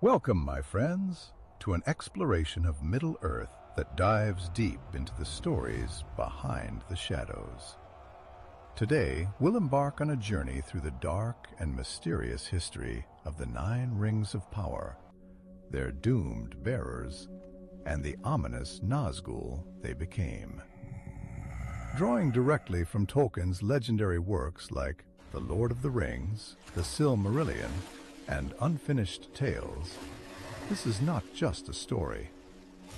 Welcome, my friends, to an exploration of Middle-earth that dives deep into the stories behind the shadows. Today, we'll embark on a journey through the dark and mysterious history of the 9 Rings of Power, their doomed bearers, and the ominous Nazgûl they became. Drawing directly from Tolkien's legendary works like The Lord of the Rings, The Silmarillion, and Unfinished Tales, this is not just a story.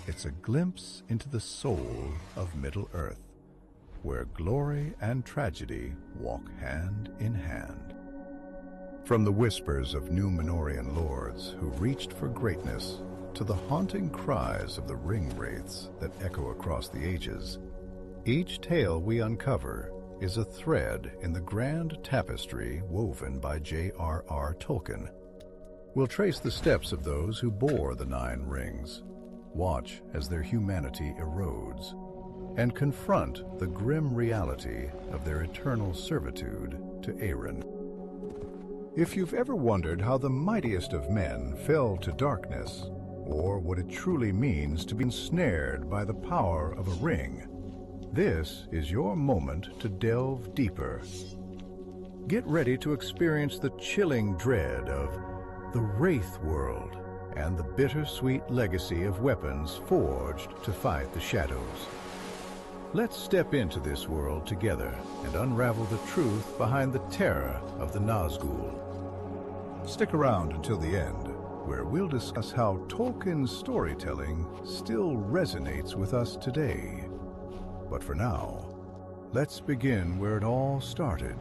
It's a glimpse into the soul of Middle-earth, where glory and tragedy walk hand in hand. From the whispers of Númenórean lords who reached for greatness to the haunting cries of the Ringwraiths that echo across the ages, each tale we uncover is a thread in the grand tapestry woven by J.R.R. Tolkien. We'll trace the steps of those who bore the 9 rings, watch as their humanity erodes, and confront the grim reality of their eternal servitude to Éowyn. If you've ever wondered how the mightiest of men fell to darkness, or what it truly means to be ensnared by the power of a ring, this is your moment to delve deeper. Get ready to experience the chilling dread of the Wraith world and the bittersweet legacy of weapons forged to fight the shadows. Let's step into this world together and unravel the truth behind the terror of the Nazgûl. Stick around until the end, where we'll discuss how Tolkien's storytelling still resonates with us today. But for now, let's begin where it all started,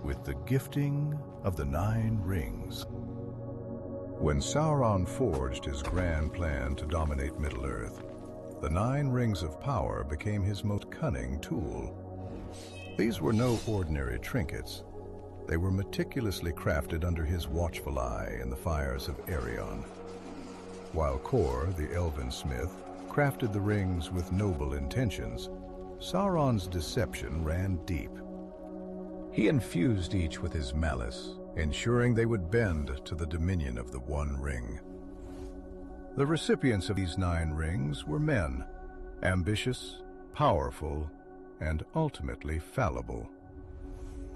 with the gifting of the 9 rings. When Sauron forged his grand plan to dominate Middle-earth, the 9 Rings of Power became his most cunning tool. These were no ordinary trinkets. They were meticulously crafted under his watchful eye in the fires of Arion. While Kor, the elven smith, crafted the rings with noble intentions, Sauron's deception ran deep. He infused each with his malice, ensuring they would bend to the dominion of the One Ring. The recipients of these 9 rings were men, ambitious, powerful, and ultimately fallible.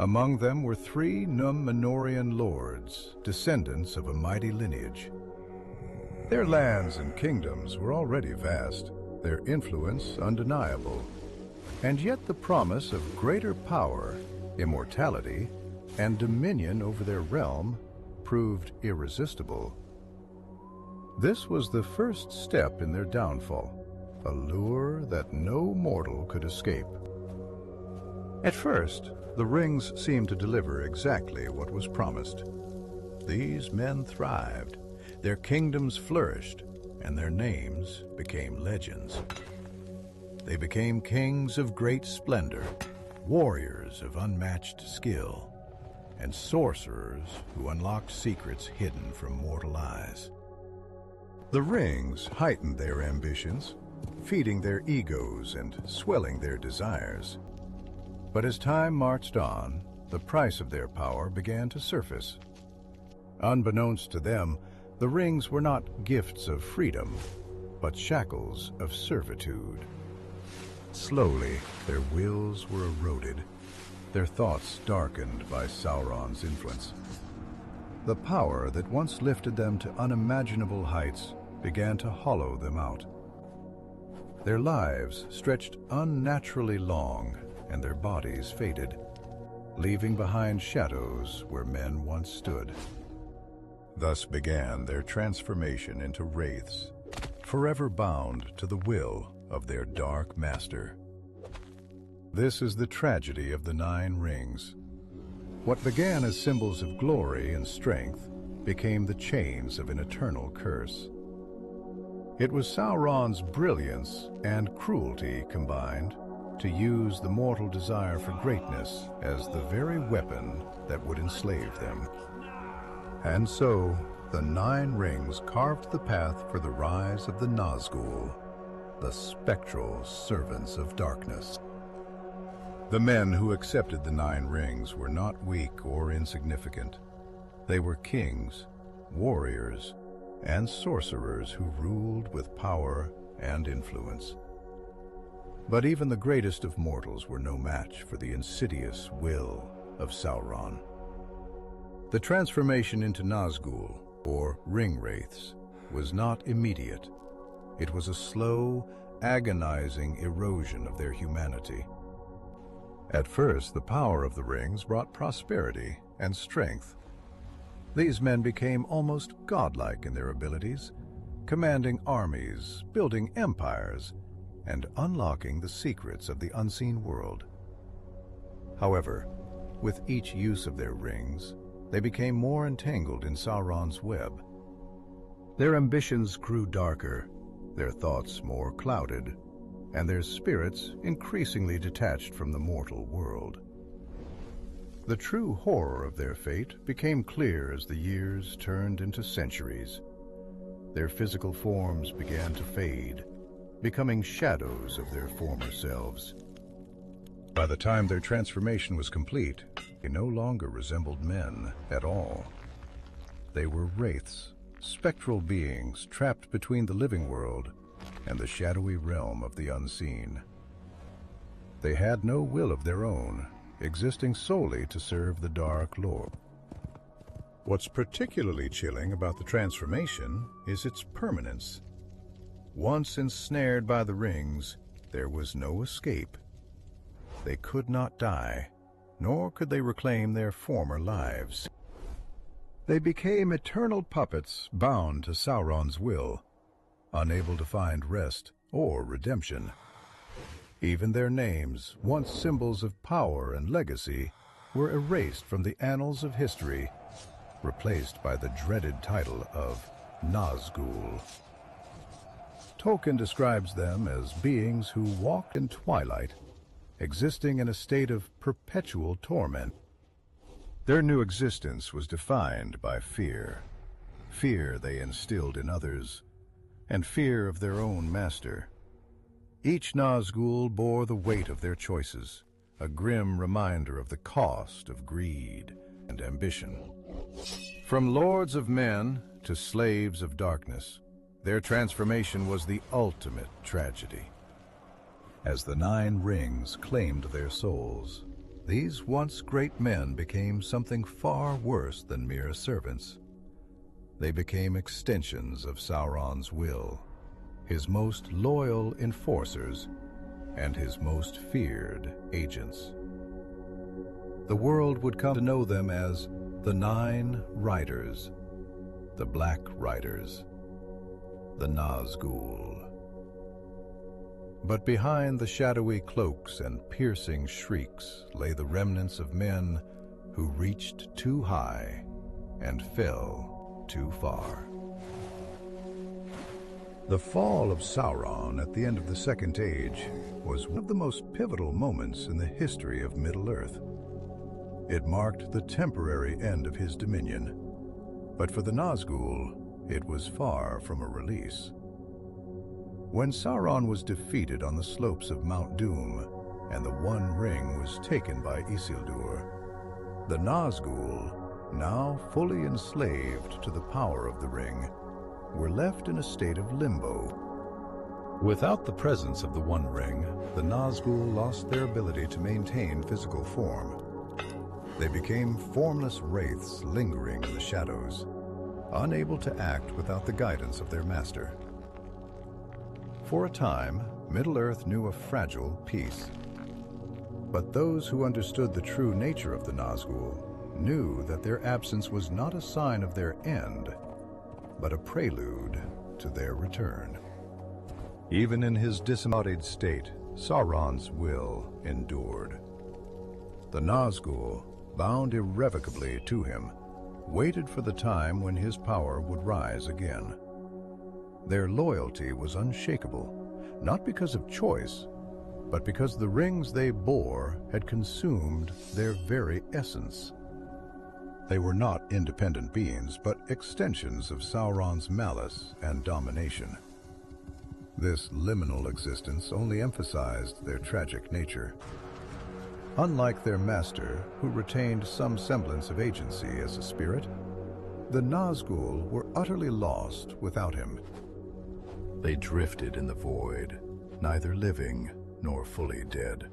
Among them were 3 Númenórean lords, descendants of a mighty lineage. Their lands and kingdoms were already vast, their influence undeniable, and yet the promise of greater power, immortality, and dominion over their realm proved irresistible. This was the first step in their downfall, a lure that no mortal could escape. At first, the rings seemed to deliver exactly what was promised. These men thrived, their kingdoms flourished, and their names became legends. They became kings of great splendor, warriors of unmatched skill, and sorcerers who unlocked secrets hidden from mortal eyes. The rings heightened their ambitions, feeding their egos and swelling their desires. But as time marched on, the price of their power began to surface. Unbeknownst to them, the rings were not gifts of freedom, but shackles of servitude. Slowly, their wills were eroded, their thoughts darkened by Sauron's influence. The power that once lifted them to unimaginable heights began to hollow them out. Their lives stretched unnaturally long, and their bodies faded, leaving behind shadows where men once stood. Thus began their transformation into wraiths, forever bound to the will of their dark master. This is the tragedy of the 9 rings. What began as symbols of glory and strength became the chains of an eternal curse. It was Sauron's brilliance and cruelty combined to use the mortal desire for greatness as the very weapon that would enslave them. And so, the 9 rings carved the path for the rise of the Nazgûl, the spectral servants of darkness. The men who accepted the 9 rings were not weak or insignificant. They were kings, warriors, and sorcerers who ruled with power and influence. But even the greatest of mortals were no match for the insidious will of Sauron. The transformation into Nazgûl, or Ringwraiths, was not immediate. It was a slow, agonizing erosion of their humanity. At first, the power of the rings brought prosperity and strength. These men became almost godlike in their abilities, commanding armies, building empires, and unlocking the secrets of the unseen world. However, with each use of their rings, they became more entangled in Sauron's web. Their ambitions grew darker, their thoughts more clouded, and their spirits increasingly detached from the mortal world. The true horror of their fate became clear as the years turned into centuries. Their physical forms began to fade, becoming shadows of their former selves. By the time their transformation was complete, they no longer resembled men at all. They were wraiths, spectral beings trapped between the living world and the shadowy realm of the unseen. They had no will of their own, existing solely to serve the Dark Lord. What's particularly chilling about the transformation is its permanence. Once ensnared by the rings, there was no escape. They could not die, nor could they reclaim their former lives. They became eternal puppets bound to Sauron's will, unable to find rest or redemption. Even their names, once symbols of power and legacy, were erased from the annals of history, replaced by the dreaded title of Nazgûl. Tolkien describes them as beings who walked in twilight, existing in a state of perpetual torment. Their new existence was defined by fear. Fear they instilled in others, and fear of their own master. Each Nazgûl bore the weight of their choices, a grim reminder of the cost of greed and ambition. From lords of men to slaves of darkness, their transformation was the ultimate tragedy. As the 9 rings claimed their souls, these once great men became something far worse than mere servants. They became extensions of Sauron's will, his most loyal enforcers, and his most feared agents. The world would come to know them as the 9 Riders, the Black Riders, the Nazgûl. But behind the shadowy cloaks and piercing shrieks lay the remnants of men who reached too high and fell too far. The fall of Sauron at the end of the Second Age was one of the most pivotal moments in the history of Middle-earth. It marked the temporary end of his dominion, but for the Nazgûl, it was far from a release. When Sauron was defeated on the slopes of Mount Doom, and the One Ring was taken by Isildur, the Nazgûl, now fully enslaved to the power of the ring, were left in a state of limbo. Without the presence of the One Ring, the Nazgûl lost their ability to maintain physical form. They became formless wraiths lingering in the shadows, unable to act without the guidance of their master. For a time, Middle-earth knew a fragile peace. But those who understood the true nature of the Nazgûl knew that their absence was not a sign of their end, but a prelude to their return. Even in his disembodied state, Sauron's will endured. The Nazgûl, bound irrevocably to him, waited for the time when his power would rise again. Their loyalty was unshakable, not because of choice, but because the rings they bore had consumed their very essence. They were not independent beings, but extensions of Sauron's malice and domination. This liminal existence only emphasized their tragic nature. Unlike their master, who retained some semblance of agency as a spirit, The Nazgûl were utterly lost without him. They drifted in the void, neither living nor fully dead,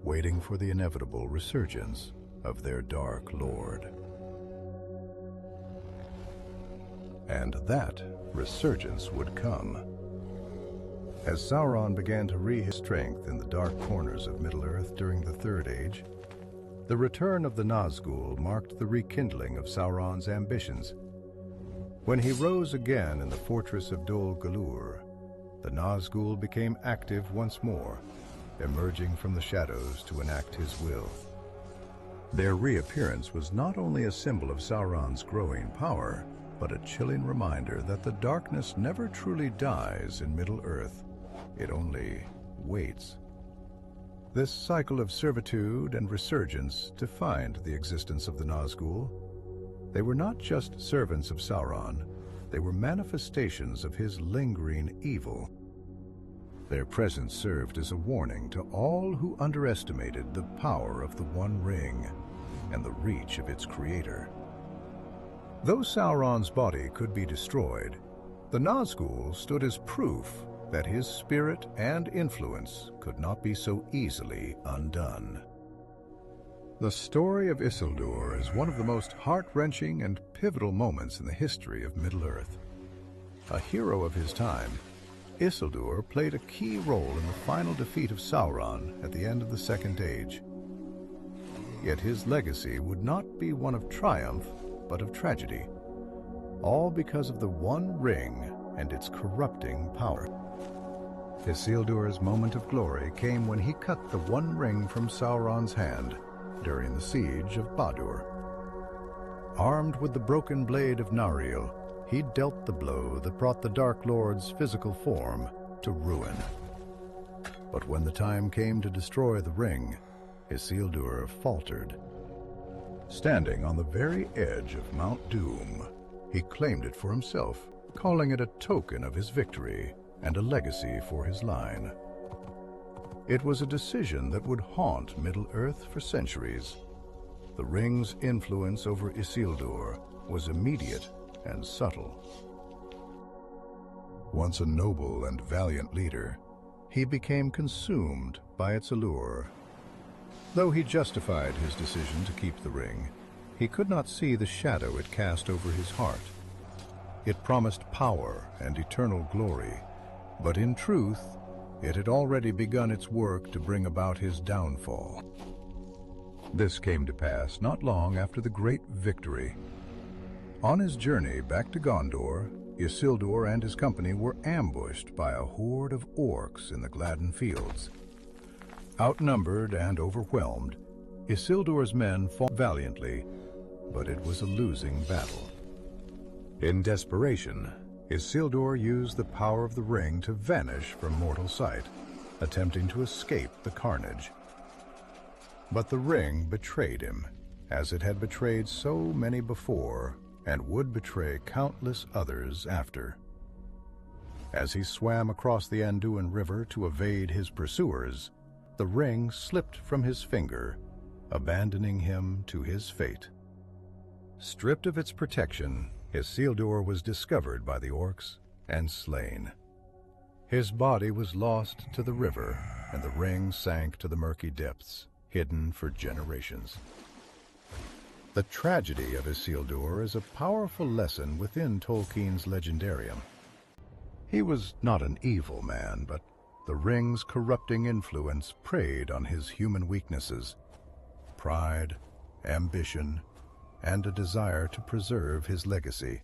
waiting for the inevitable resurgence of their dark lord. And that resurgence would come. As Sauron began to his strength in the dark corners of Middle-earth during the Third Age, the return of the Nazgûl marked the rekindling of Sauron's ambitions. When he rose again in the fortress of Dol Guldur, the Nazgûl became active once more, emerging from the shadows to enact his will. Their reappearance was not only a symbol of Sauron's growing power, but a chilling reminder that the darkness never truly dies in Middle-earth. It only waits. This cycle of servitude and resurgence defined the existence of the Nazgûl. They were not just servants of Sauron, they were manifestations of his lingering evil. Their presence served as a warning to all who underestimated the power of the One Ring and the reach of its creator. Though Sauron's body could be destroyed, the Nazgûl stood as proof that his spirit and influence could not be so easily undone. The story of Isildur is one of the most heart-wrenching and pivotal moments in the history of Middle-earth. A hero of his time, Isildur played a key role in the final defeat of Sauron at the end of the Second Age. Yet his legacy would not be one of triumph, but of tragedy, all because of the One Ring and its corrupting power. Isildur's moment of glory came when he cut the One Ring from Sauron's hand during the siege of Barrow. Armed with the broken blade of Nariel, he dealt the blow that brought the Dark Lord's physical form to ruin. But when the time came to destroy the ring, Isildur faltered. Standing on the very edge of Mount Doom, he claimed it for himself, calling it a token of his victory and a legacy for his line. It was a decision that would haunt Middle-earth for centuries. The ring's influence over Isildur was immediate and subtle. Once a noble and valiant leader, he became consumed by its allure. Though he justified his decision to keep the ring, he could not see the shadow it cast over his heart. It promised power and eternal glory, but in truth, it had already begun its work to bring about his downfall. This came to pass not long after the great victory. On his journey back to Gondor, Isildur and his company were ambushed by a horde of orcs in the Gladden Fields. Outnumbered and overwhelmed, Isildur's men fought valiantly, but it was a losing battle. In desperation, Isildur used the power of the ring to vanish from mortal sight, attempting to escape the carnage. But the ring betrayed him, as it had betrayed so many before, and would betray countless others after. As he swam across the Anduin River to evade his pursuers, the ring slipped from his finger, abandoning him to his fate. Stripped of its protection, Isildur was discovered by the orcs and slain. His body was lost to the river, and the ring sank to the murky depths, hidden for generations. The tragedy of Isildur is a powerful lesson within Tolkien's legendarium. He was not an evil man, but the ring's corrupting influence preyed on his human weaknesses: pride, ambition, and a desire to preserve his legacy.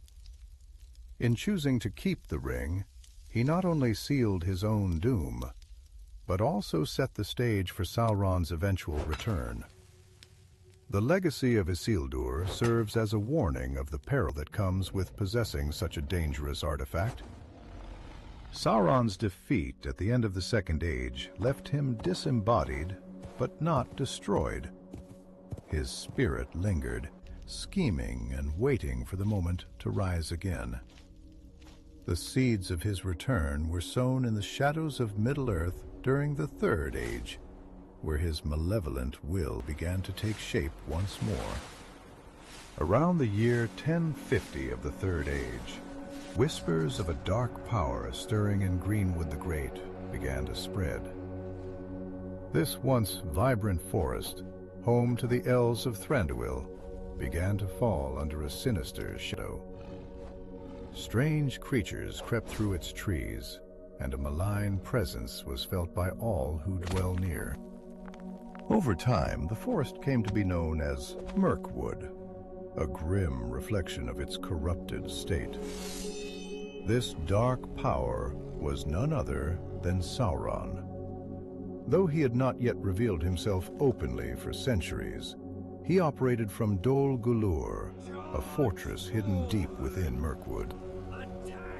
In choosing to keep the ring, he not only sealed his own doom, but also set the stage for Sauron's eventual return. The legacy of Isildur serves as a warning of the peril that comes with possessing such a dangerous artifact. Sauron's defeat at the end of the Second Age left him disembodied, but not destroyed. His spirit lingered, scheming and waiting for the moment to rise again. The seeds of his return were sown in the shadows of Middle-earth during the Third Age, where his malevolent will began to take shape once more. Around the year 1050 of the Third Age, whispers of a dark power stirring in Greenwood the Great began to spread. This once vibrant forest, home to the elves of Thranduil, began to fall under a sinister shadow. Strange creatures crept through its trees, and a malign presence was felt by all who dwell near. Over time, the forest came to be known as Mirkwood, a grim reflection of its corrupted state. This dark power was none other than Sauron. Though he had not yet revealed himself openly for centuries, he operated from Dol Guldur, a fortress hidden deep within Mirkwood.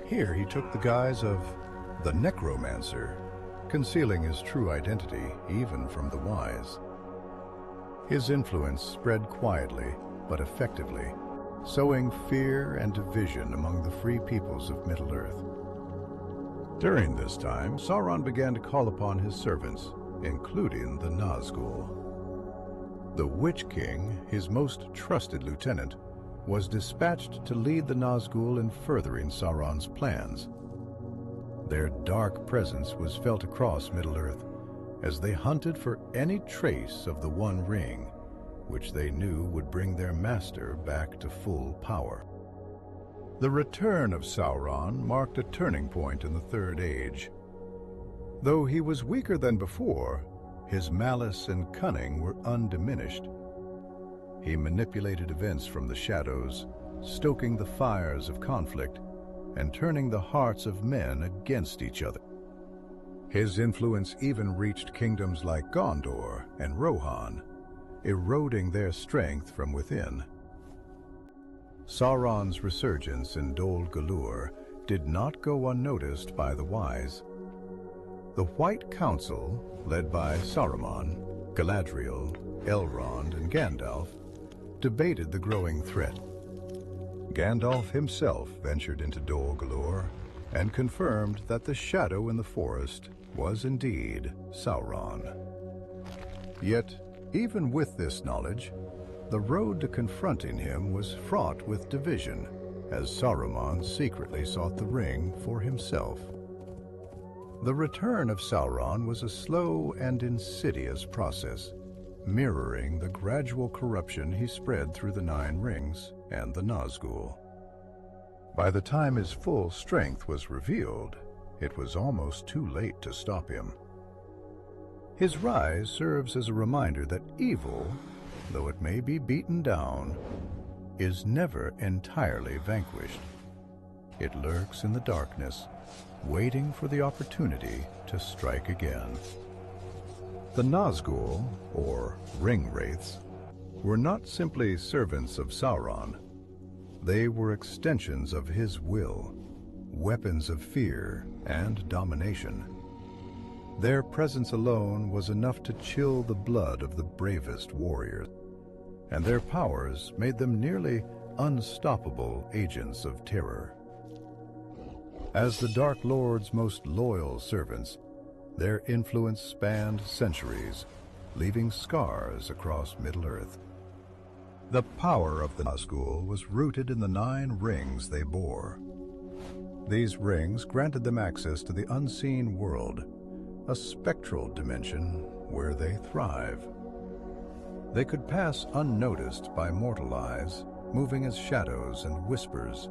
Here he took the guise of the Necromancer, concealing his true identity even from the wise. His influence spread quietly but effectively, sowing fear and division among the free peoples of Middle-earth. During this time, Sauron began to call upon his servants, including the Nazgûl. The Witch-king, his most trusted lieutenant, was dispatched to lead the Nazgûl in furthering Sauron's plans. Their dark presence was felt across Middle-earth as they hunted for any trace of the One Ring, which they knew would bring their master back to full power. The return of Sauron marked a turning point in the Third Age. Though he was weaker than before, his malice and cunning were undiminished. He manipulated events from the shadows, stoking the fires of conflict and turning the hearts of men against each other. His influence even reached kingdoms like Gondor and Rohan, eroding their strength from within. Sauron's resurgence in Dol Guldur did not go unnoticed by the wise. The White Council, led by Saruman, Galadriel, Elrond, and Gandalf, debated the growing threat. Gandalf himself ventured into Dol Guldur and confirmed that the shadow in the forest was indeed Sauron. Yet, even with this knowledge, the road to confronting him was fraught with division, as Saruman secretly sought the ring for himself. The return of Sauron was a slow and insidious process, mirroring the gradual corruption he spread through the Nine Rings and the Nazgûl. By the time his full strength was revealed, it was almost too late to stop him. His rise serves as a reminder that evil, though it may be beaten down, is never entirely vanquished. It lurks in the darkness, waiting for the opportunity to strike again. The Nazgûl, or Ringwraiths, were not simply servants of Sauron. They were extensions of his will, weapons of fear and domination. Their presence alone was enough to chill the blood of the bravest warriors, and their powers made them nearly unstoppable agents of terror. As the Dark Lord's most loyal servants, their influence spanned centuries, leaving scars across Middle-earth. The power of the Nazgûl was rooted in the 9 rings they bore. These rings granted them access to the unseen world, a spectral dimension where they thrive. They could pass unnoticed by mortal eyes, moving as shadows and whispers.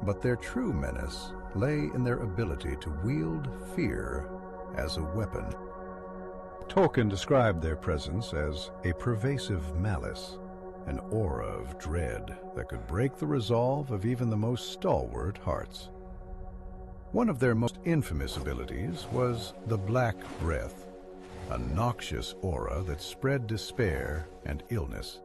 But their true menace lay in their ability to wield fear as a weapon. Tolkien described their presence as a pervasive malice, an aura of dread that could break the resolve of even the most stalwart hearts. One of their most infamous abilities was the Black Breath, a noxious aura that spread despair and illness.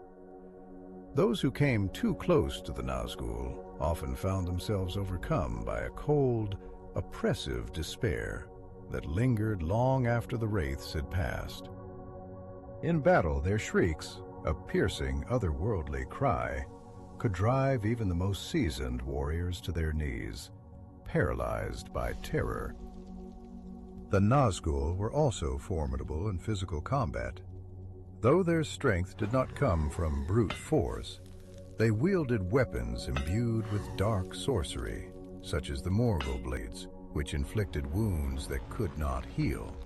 Those who came too close to the Nazgûl often found themselves overcome by a cold, oppressive despair that lingered long after the wraiths had passed. In battle, their shrieks, a piercing, otherworldly cry, could drive even the most seasoned warriors to their knees, paralyzed by terror. The Nazgûl were also formidable in physical combat. Though their strength did not come from brute force, They wielded weapons imbued with dark sorcery, such as the Barrow-blades, which inflicted wounds that could not heal.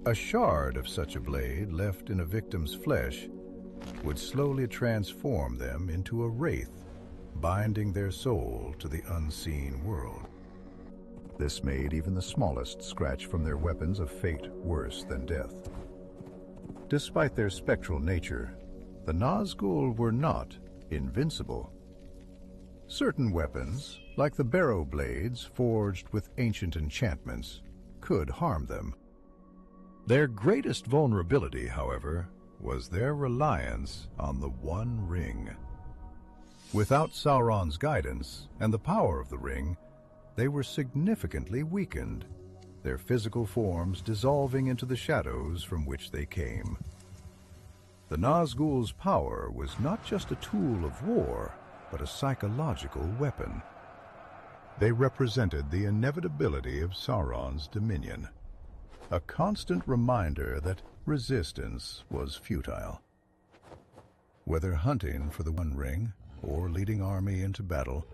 A shard of such a blade left in a victim's flesh would slowly transform them into a wraith, binding their soul to the unseen world. This made even the smallest scratch from their weapons of fate worse than death. Despite their spectral nature, the Nazgûl were not invincible. Certain weapons, like the Barrow-blades forged with ancient enchantments, could harm them. Their greatest vulnerability, however, was their reliance on the One Ring. Without Sauron's guidance and the power of the ring, they were significantly weakened, their physical forms dissolving into the shadows from which they came. The Nazgûl's power was not just a tool of war, but a psychological weapon. They represented the inevitability of Sauron's dominion, a constant reminder that resistance was futile. Whether hunting for the One Ring or leading army into battle,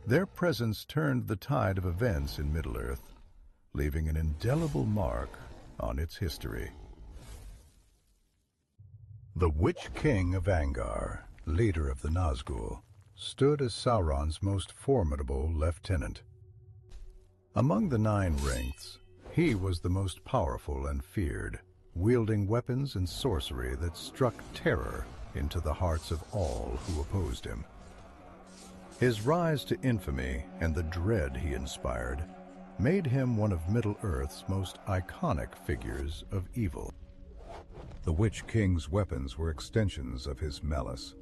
their presence turned the tide of events in Middle-earth, leaving an indelible mark on its history. The Witch-king of Angmar, leader of the Nazgûl, stood as Sauron's most formidable lieutenant. Among the 9 wraiths, he was the most powerful and feared, wielding weapons and sorcery that struck terror into the hearts of all who opposed him. His rise to infamy and the dread he inspired made him one of Middle-earth's most iconic figures of evil. The Witch-king's weapons were extensions of his malice.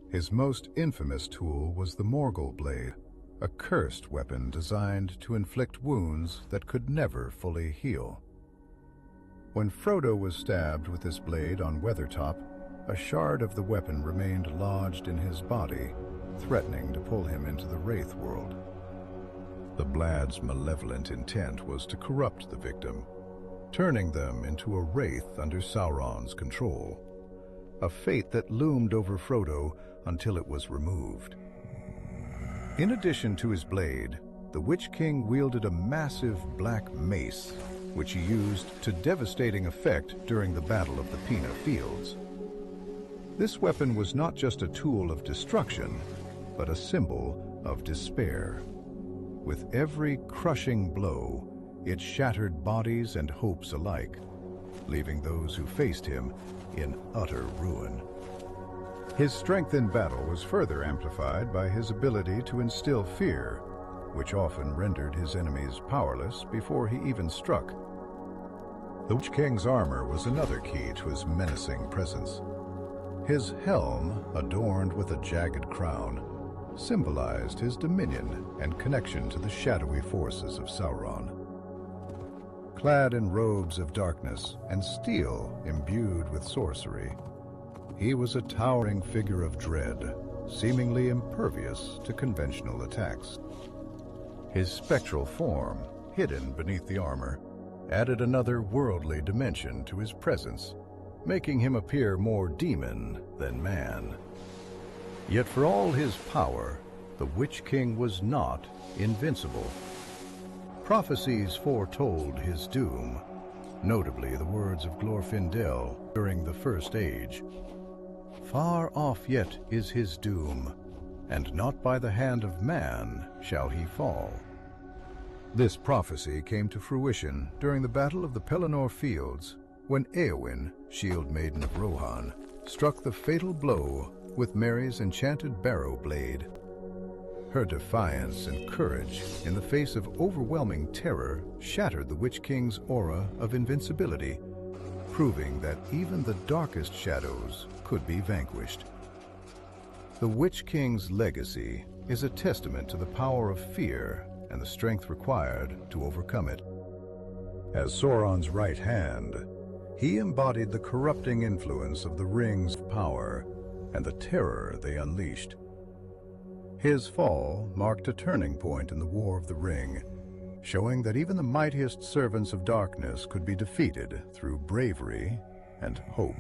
His most infamous tool was the Barrow-blade, a cursed weapon designed to inflict wounds that could never fully heal. When Frodo was stabbed with this blade on Weathertop, a shard of the weapon remained lodged in his body, threatening to pull him into the Wraith world. The blade's malevolent intent was to corrupt the victim, turning them into a wraith under Sauron's control, a fate that loomed over Frodo until it was removed. In addition to his blade, the Witch-king wielded a massive black mace, which he used to devastating effect during the Battle of the Pina Fields. This weapon was not just a tool of destruction, but a symbol of despair. With every crushing blow, it shattered bodies and hopes alike, leaving those who faced him in utter ruin. His strength in battle was further amplified by his ability to instill fear, which often rendered his enemies powerless before he even struck. The Witch-king's armor was another key to his menacing presence. His helm, adorned with a jagged crown, symbolized his dominion and connection to the shadowy forces of Sauron. Clad in robes of darkness and steel imbued with sorcery, he was a towering figure of dread, seemingly impervious to conventional attacks. His spectral form, hidden beneath the armor, added another worldly dimension to his presence, making him appear more demon than man. Yet for all his power, the Witch-king was not invincible. Prophecies foretold his doom, notably the words of Glorfindel during the First Age. Far off yet is his doom, and not by the hand of man shall he fall. This prophecy came to fruition during the Battle of the Pelennor Fields, when Éowyn, Shield Maiden of Rohan, struck the fatal blow with Merry's enchanted Barrow-blade. Her defiance and courage in the face of overwhelming terror shattered the Witch-king's aura of invincibility, proving that even the darkest shadows could be vanquished. The Witch-king's legacy is a testament to the power of fear and the strength required to overcome it. As Sauron's right hand, he embodied the corrupting influence of the Rings of Power and the terror they unleashed. His fall marked a turning point in the War of the Ring, showing that even the mightiest servants of darkness could be defeated through bravery and hope.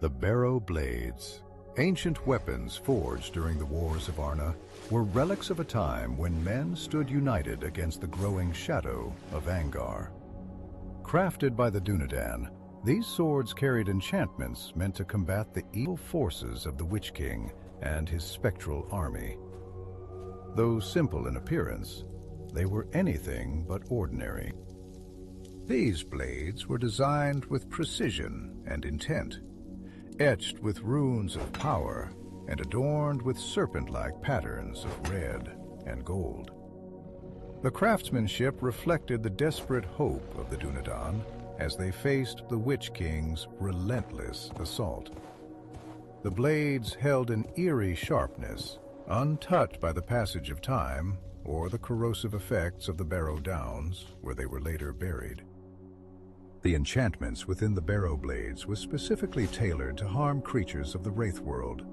The Barrow-blades, Ancient weapons forged during the Wars of Arnor were relics of a time when men stood united against the growing shadow of Angmar. Crafted by the Dúnedain, these swords carried enchantments meant to combat the evil forces of the Witch-king and his spectral army. Though simple in appearance, they were anything but ordinary. These blades were designed with precision and intent, etched with runes of power and adorned with serpent-like patterns of red and gold. The craftsmanship reflected the desperate hope of the Dúnedain as they faced the Witch-king's relentless assault. The blades held an eerie sharpness, untouched by the passage of time or the corrosive effects of the Barrow-downs, where they were later buried. The enchantments within the Barrow-blades was specifically tailored to harm creatures of the wraith world.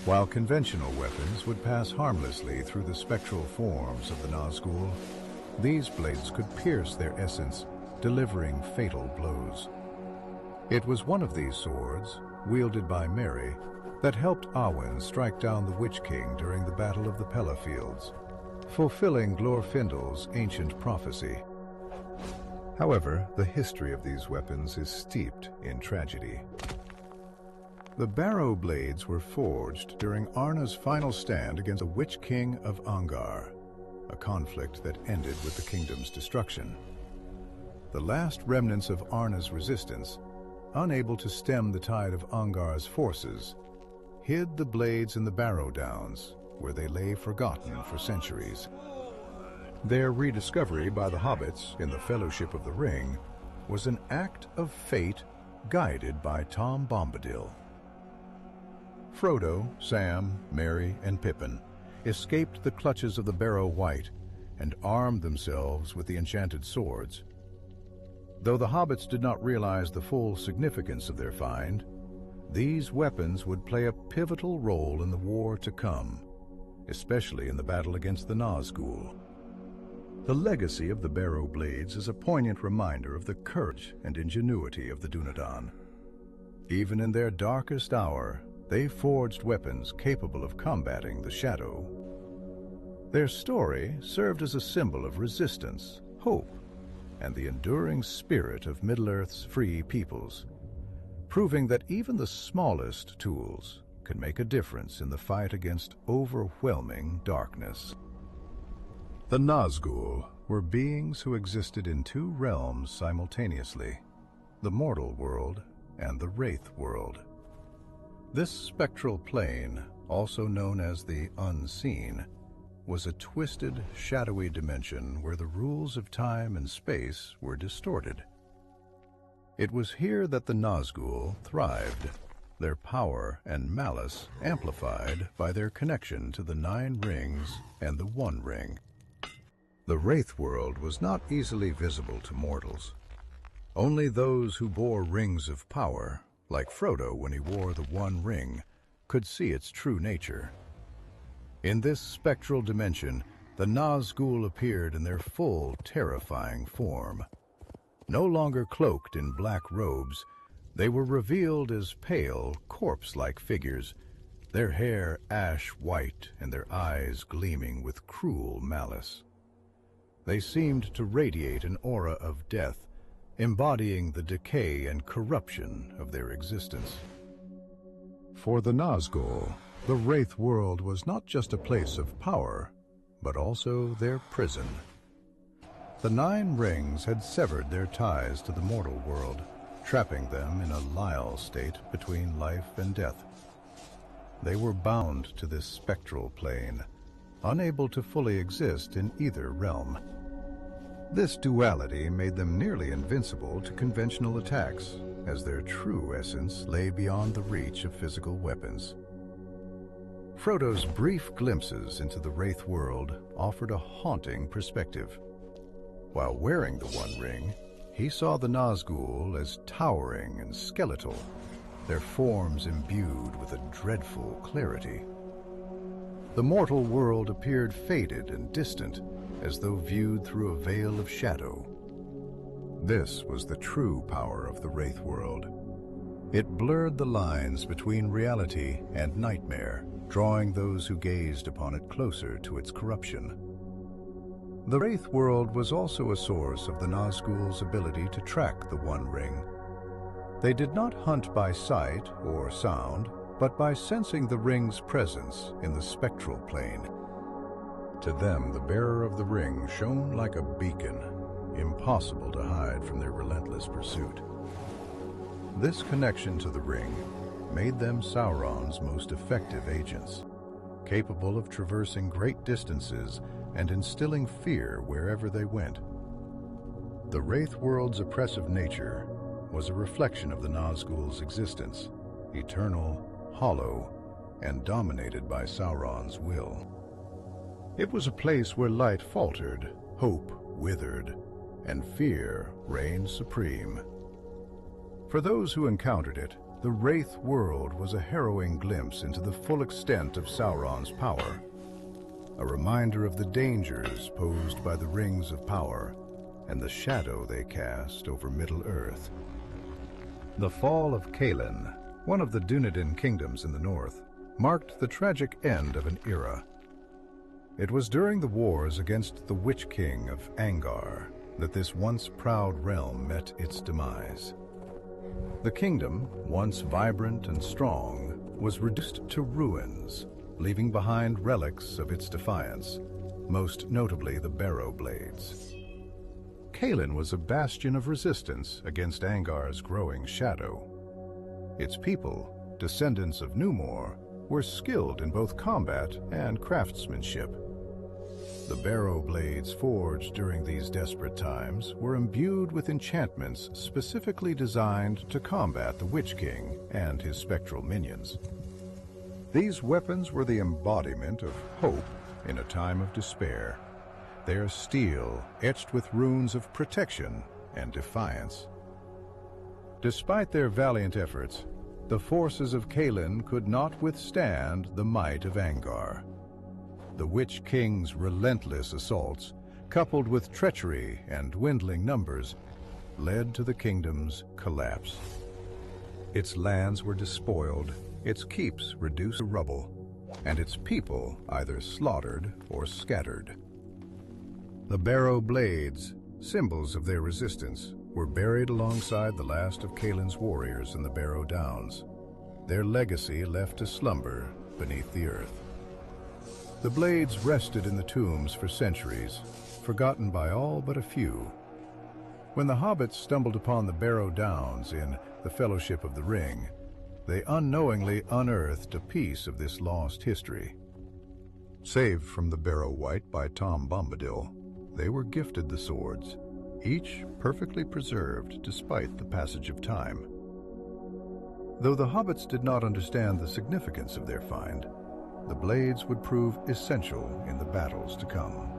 While conventional weapons would pass harmlessly through the spectral forms of the Nazgûl, these blades could pierce their essence, delivering fatal blows. It was one of these swords, wielded by Mary, that helped Arwen strike down the Witch-king during the Battle of the Pella Fields, fulfilling Glorfindel's ancient prophecy. However, the history of these weapons is steeped in tragedy. The Barrow-blades were forged during Arnor's final stand against the Witch-king of Angmar, a conflict that ended with the kingdom's destruction. The last remnants of Arnor's resistance, unable to stem the tide of Angmar's forces, hid the blades in the Barrow-downs, where they lay forgotten for centuries. Their rediscovery by the hobbits in the Fellowship of the Ring was an act of fate guided by Tom Bombadil. Frodo, Sam, Merry, and Pippin escaped the clutches of the Barrow-wight and armed themselves with the enchanted swords. Though the hobbits did not realize the full significance of their find, these weapons would play a pivotal role in the war to come, especially in the battle against the Nazgûl. The legacy of the Barrow-blades is a poignant reminder of the courage and ingenuity of the Dúnedain. Even in their darkest hour, they forged weapons capable of combating the shadow. Their story served as a symbol of resistance, hope, and the enduring spirit of Middle-earth's free peoples, proving that even the smallest tools can make a difference in the fight against overwhelming darkness. The Nazgûl were beings who existed in two realms simultaneously, the mortal world and the wraith world. This spectral plane, also known as the Unseen, was a twisted, shadowy dimension where the rules of time and space were distorted. It was here that the Nazgûl thrived, their power and malice amplified by their connection to the 9 rings and the One Ring. The wraith world was not easily visible to mortals. Only those who bore rings of power, like Frodo when he wore the One Ring, could see its true nature. In this spectral dimension, the Nazgûl appeared in their full, terrifying form. No longer cloaked in black robes, they were revealed as pale, corpse-like figures, their hair ash-white and their eyes gleaming with cruel malice. They seemed to radiate an aura of death, embodying the decay and corruption of their existence. For the Nazgûl, the wraith world was not just a place of power, but also their prison. The 9 rings had severed their ties to the mortal world, trapping them in a lial state between life and death. They were bound to this spectral plane, unable to fully exist in either realm. This duality made them nearly invincible to conventional attacks, as their true essence lay beyond the reach of physical weapons. Frodo's brief glimpses into the wraith world offered a haunting perspective. While wearing the One Ring, he saw the Nazgûl as towering and skeletal, their forms imbued with a dreadful clarity. The mortal world appeared faded and distant, as though viewed through a veil of shadow. This was the true power of the wraith world. It blurred the lines between reality and nightmare, drawing those who gazed upon it closer to its corruption. The Wraith world was also a source of the Nazgûl's ability to track the One Ring. They did not hunt by sight or sound, but by sensing the ring's presence in the spectral plane. To them, the bearer of the ring shone like a beacon, impossible to hide from their relentless pursuit. This connection to the ring made them Sauron's most effective agents, capable of traversing great distances and instilling fear wherever they went. The Wraith world's oppressive nature was a reflection of the Nazgûl's existence, eternal, hollow, and dominated by Sauron's will. It was a place where light faltered, hope withered, and fear reigned supreme. For those who encountered it, the Wraith world was a harrowing glimpse into the full extent of Sauron's power, a reminder of the dangers posed by the rings of power and the shadow they cast over Middle-earth. The fall of Caelin, one of the Dúnedain kingdoms in the north, marked the tragic end of an era. It was during the wars against the Witch-king of Angmar that this once proud realm met its demise. The kingdom, once vibrant and strong, was reduced to ruins, leaving behind relics of its defiance, most notably the Barrow-blades. Caelin was a bastion of resistance against Angmar's growing shadow. Its people, descendants of Numor, were skilled in both combat and craftsmanship. The Barrow-blades forged during these desperate times were imbued with enchantments specifically designed to combat the Witch-king and his spectral minions. These weapons were the embodiment of hope in a time of despair, their steel etched with runes of protection and defiance. Despite their valiant efforts, the forces of Caelin could not withstand the might of Angmar. The Witch-king's relentless assaults, coupled with treachery and dwindling numbers, led to the kingdom's collapse. Its lands were despoiled, its keeps reduced to rubble, and its people either slaughtered or scattered. The Barrow-blades, symbols of their resistance, were buried alongside the last of Caelin's warriors in the Barrow Downs, their legacy left to slumber beneath the earth. The blades rested in the tombs for centuries, forgotten by all but a few. When the hobbits stumbled upon the Barrow Downs in the Fellowship of the Ring, they unknowingly unearthed a piece of this lost history. Saved from the Barrow Wight by Tom Bombadil, they were gifted the swords, each perfectly preserved despite the passage of time. Though the hobbits did not understand the significance of their find, the blades would prove essential in the battles to come.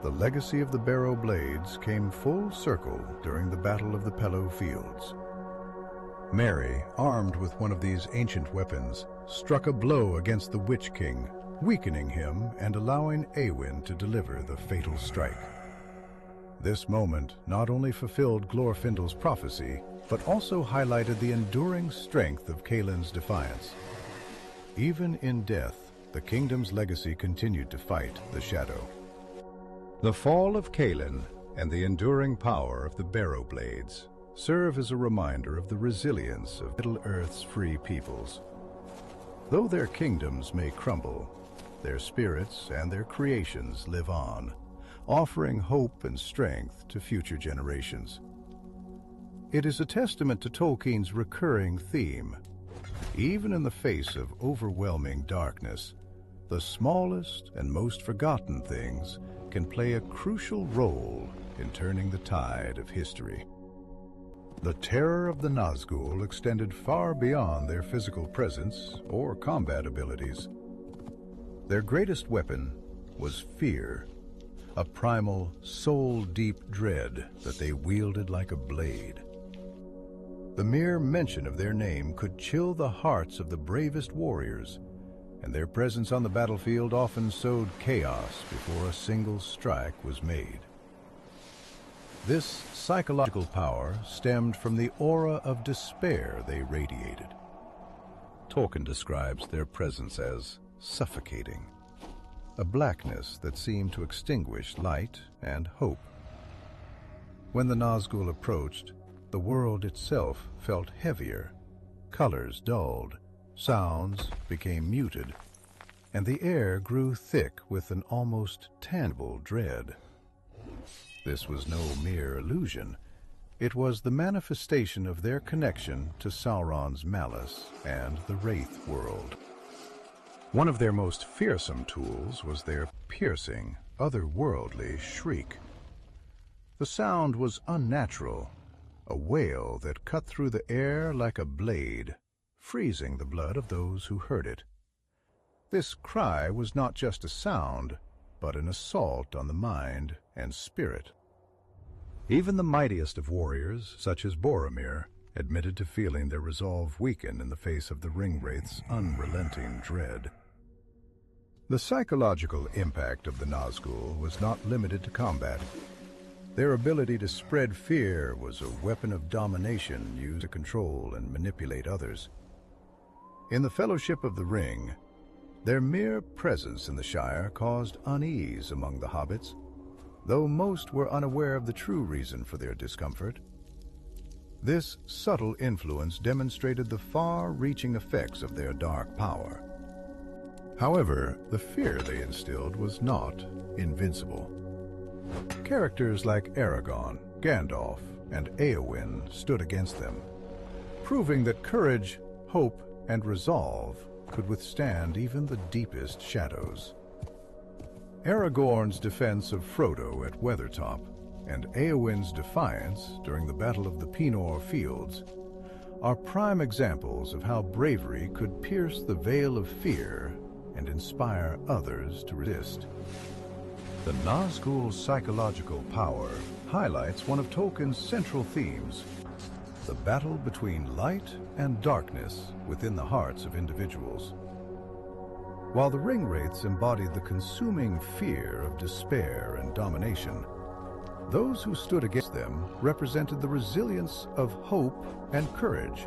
The legacy of the Barrow-blades came full circle during the Battle of the Pellow Fields. Merry, armed with one of these ancient weapons, struck a blow against the Witch-king, weakening him and allowing Éowyn to deliver the fatal strike. This moment not only fulfilled Glorfindel's prophecy, but also highlighted the enduring strength of Caelin's defiance. Even in death, the kingdom's legacy continued to fight the shadow. The fall of Caelin and the enduring power of the Barrow-blades serve as a reminder of the resilience of Middle-earth's free peoples. Though their kingdoms may crumble, their spirits and their creations live on, offering hope and strength to future generations. It is a testament to Tolkien's recurring theme. Even in the face of overwhelming darkness, the smallest and most forgotten things can play a crucial role in turning the tide of history. The terror of the Nazgûl extended far beyond their physical presence or combat abilities. Their greatest weapon was fear, a primal, soul-deep dread that they wielded like a blade. The mere mention of their name could chill the hearts of the bravest warriors, and their presence on the battlefield often sowed chaos before a single strike was made. This psychological power stemmed from the aura of despair they radiated. Tolkien describes their presence as suffocating, a blackness that seemed to extinguish light and hope. When the Nazgûl approached, the world itself felt heavier, colors dulled, sounds became muted, and the air grew thick with an almost tangible dread. This was no mere illusion. It was the manifestation of their connection to Sauron's malice and the wraith world. One of their most fearsome tools was their piercing, otherworldly shriek. The sound was unnatural, a wail that cut through the air like a blade, freezing the blood of those who heard it. This cry was not just a sound, but an assault on the mind and spirit. Even the mightiest of warriors, such as Boromir, admitted to feeling their resolve weaken in the face of the Ringwraiths' unrelenting dread. The psychological impact of the Nazgûl was not limited to combat. Their ability to spread fear was a weapon of domination used to control and manipulate others. In the Fellowship of the Ring, their mere presence in the Shire caused unease among the hobbits, though most were unaware of the true reason for their discomfort. This subtle influence demonstrated the far-reaching effects of their dark power. However, the fear they instilled was not invincible. Characters like Aragorn, Gandalf, and Éowyn stood against them, proving that courage, hope, and resolve could withstand even the deepest shadows. Aragorn's defense of Frodo at Weathertop and Éowyn's defiance during the Battle of the Pinor Fields are prime examples of how bravery could pierce the veil of fear and inspire others to resist. The Nazgûl's psychological power highlights one of Tolkien's central themes, the battle between light and darkness within the hearts of individuals. While the Ringwraiths embodied the consuming fear of despair and domination, those who stood against them represented the resilience of hope and courage.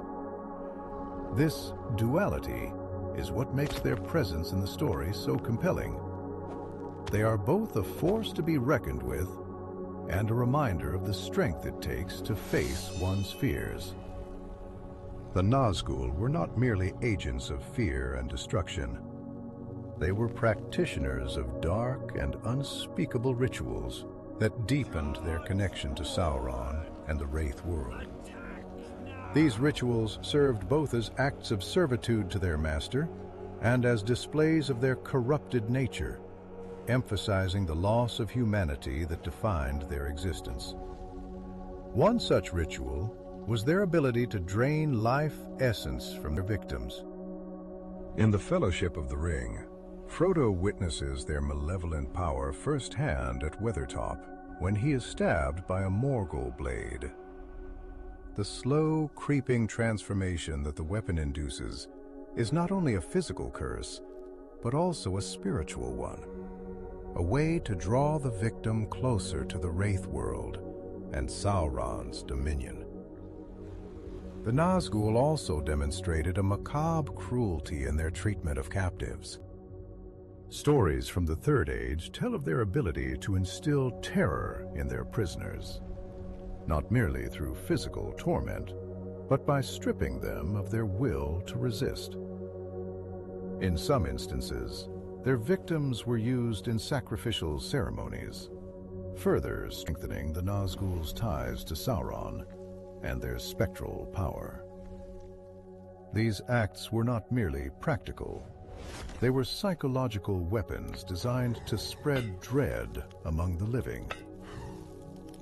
This duality is what makes their presence in the story so compelling. They are both a force to be reckoned with and a reminder of the strength it takes to face one's fears. The Nazgûl were not merely agents of fear and destruction. They were practitioners of dark and unspeakable rituals that deepened their connection to Sauron and the Wraith world. These rituals served both as acts of servitude to their master and as displays of their corrupted nature, emphasizing the loss of humanity that defined their existence. One such ritual was their ability to drain life essence from their victims. In the Fellowship of the Ring, Frodo witnesses their malevolent power firsthand at Weathertop when he is stabbed by a Morgul blade. The slow, creeping transformation that the weapon induces is not only a physical curse, but also a spiritual one, a way to draw the victim closer to the Wraith world and Sauron's dominion. The Nazgûl also demonstrated a macabre cruelty in their treatment of captives. Stories from the Third Age tell of their ability to instill terror in their prisoners, not merely through physical torment, but by stripping them of their will to resist. In some instances, their victims were used in sacrificial ceremonies, further strengthening the Nazgûl's ties to Sauron and their spectral power. These acts were not merely practical. They were psychological weapons designed to spread dread among the living.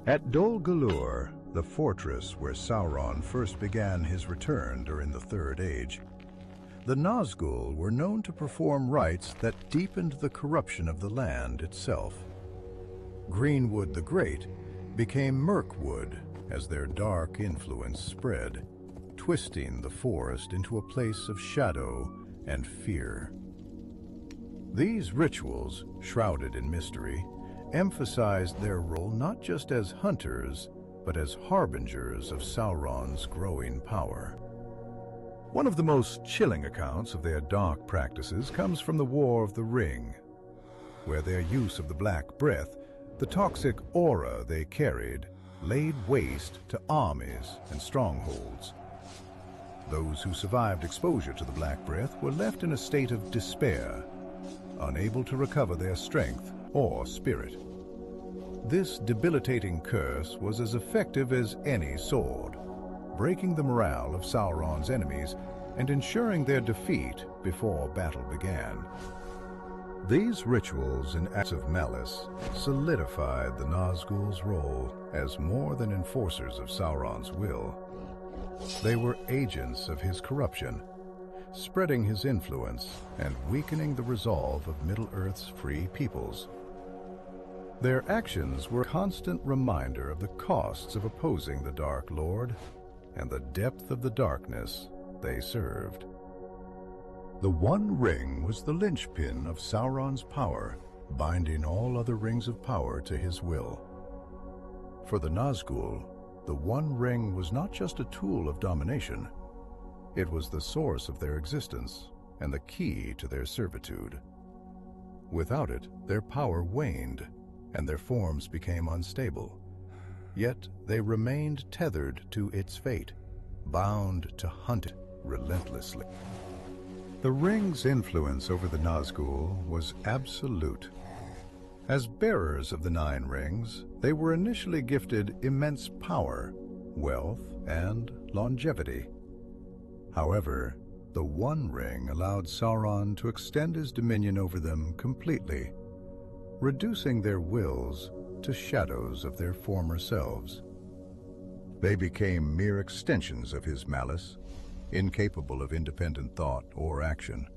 At Dol Guldur, the fortress where Sauron first began his return during the Third Age, the Nazgûl were known to perform rites that deepened the corruption of the land itself. Greenwood the Great became Mirkwood as their dark influence spread, twisting the forest into a place of shadow and fear. These rituals, shrouded in mystery, emphasized their role not just as hunters, but as harbingers of Sauron's growing power. One of the most chilling accounts of their dark practices comes from the War of the Ring, where their use of the Black Breath, the toxic aura they carried, laid waste to armies and strongholds. Those who survived exposure to the Black Breath were left in a state of despair, unable to recover their strength or spirit. This debilitating curse was as effective as any sword, breaking the morale of Sauron's enemies and ensuring their defeat before battle began. These rituals and acts of malice solidified the Nazgûl's role as more than enforcers of Sauron's will. They were agents of his corruption, spreading his influence and weakening the resolve of Middle-earth's free peoples. Their actions were a constant reminder of the costs of opposing the Dark Lord and the depth of the darkness they served. The One Ring was the linchpin of Sauron's power, binding all other rings of power to his will. For the Nazgûl, the One Ring was not just a tool of domination. It was the source of their existence and the key to their servitude. Without it, their power waned, and their forms became unstable. Yet they remained tethered to its fate, bound to hunt it relentlessly. The ring's influence over the Nazgûl was absolute. As bearers of the Nine Rings, they were initially gifted immense power, wealth, and longevity. However, the One Ring allowed Sauron to extend his dominion over them completely, reducing their wills to shadows of their former selves. They became mere extensions of his malice, incapable of independent thought or action.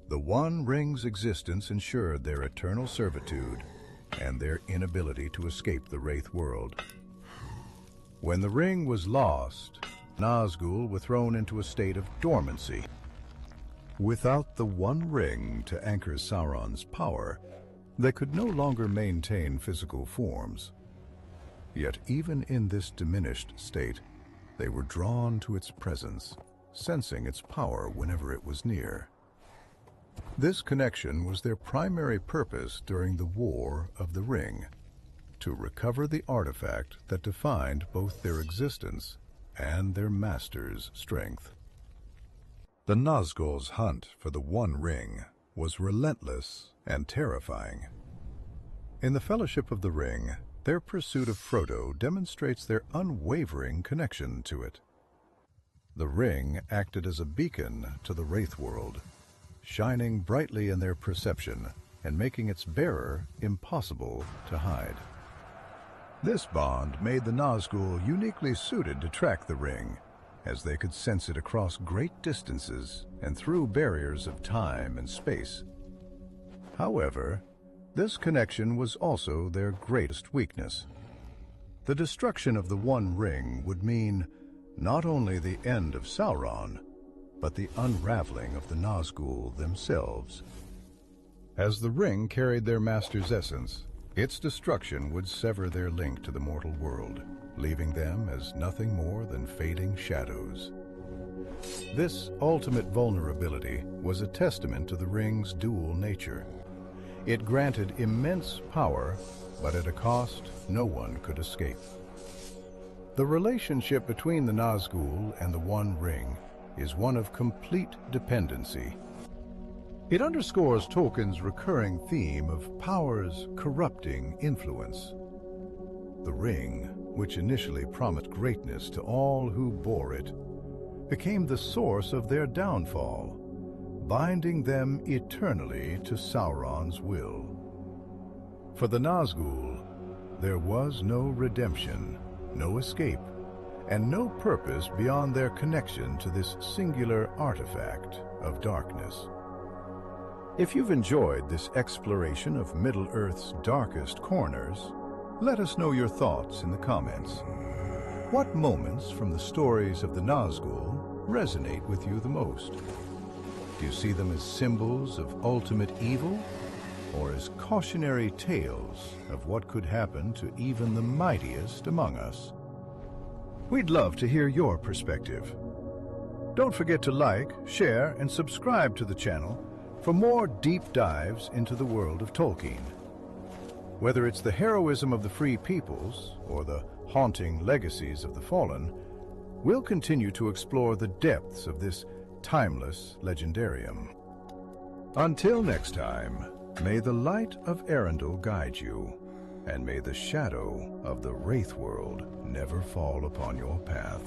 The One Ring's existence ensured their eternal servitude and their inability to escape the Wraith world. When the ring was lost, Nazgûl were thrown into a state of dormancy. Without the One Ring to anchor Sauron's power, they could no longer maintain physical forms. Yet even in this diminished state, they were drawn to its presence, sensing its power whenever it was near. This connection was their primary purpose during the War of the Ring, to recover the artifact that defined both their existence and their master's strength. The Nazgûl's hunt for the One Ring was relentless and terrifying. In the Fellowship of the Ring, their pursuit of Frodo demonstrates their unwavering connection to it. The ring acted as a beacon to the Wraith world, shining brightly in their perception and making its bearer impossible to hide. This bond made the Nazgûl uniquely suited to track the ring, as they could sense it across great distances and through barriers of time and space. However, this connection was also their greatest weakness. The destruction of the One Ring would mean not only the end of Sauron, but the unraveling of the Nazgûl themselves. As the ring carried their master's essence, its destruction would sever their link to the mortal world, leaving them as nothing more than fading shadows. This ultimate vulnerability was a testament to the ring's dual nature. It granted immense power, but at a cost no one could escape. The relationship between the Nazgûl and the One Ring is one of complete dependency. It underscores Tolkien's recurring theme of power's corrupting influence. The ring, which initially promised greatness to all who bore it, became the source of their downfall, binding them eternally to Sauron's will. For the Nazgûl, there was no redemption, no escape, and no purpose beyond their connection to this singular artifact of darkness. If you've enjoyed this exploration of Middle-earth's darkest corners, let us know your thoughts in the comments. What moments from the stories of the Nazgûl resonate with you the most? Do you see them as symbols of ultimate evil, or as cautionary tales of what could happen to even the mightiest among us. We'd love to hear your perspective. Don't forget to like, share, and subscribe to the channel for more deep dives into the world of Tolkien. Whether it's the heroism of the free peoples or the haunting legacies of the fallen, we'll continue to explore the depths of this timeless legendarium. Until next time, may the light of Arundel guide you, and may the shadow of the Wraith world never fall upon your path.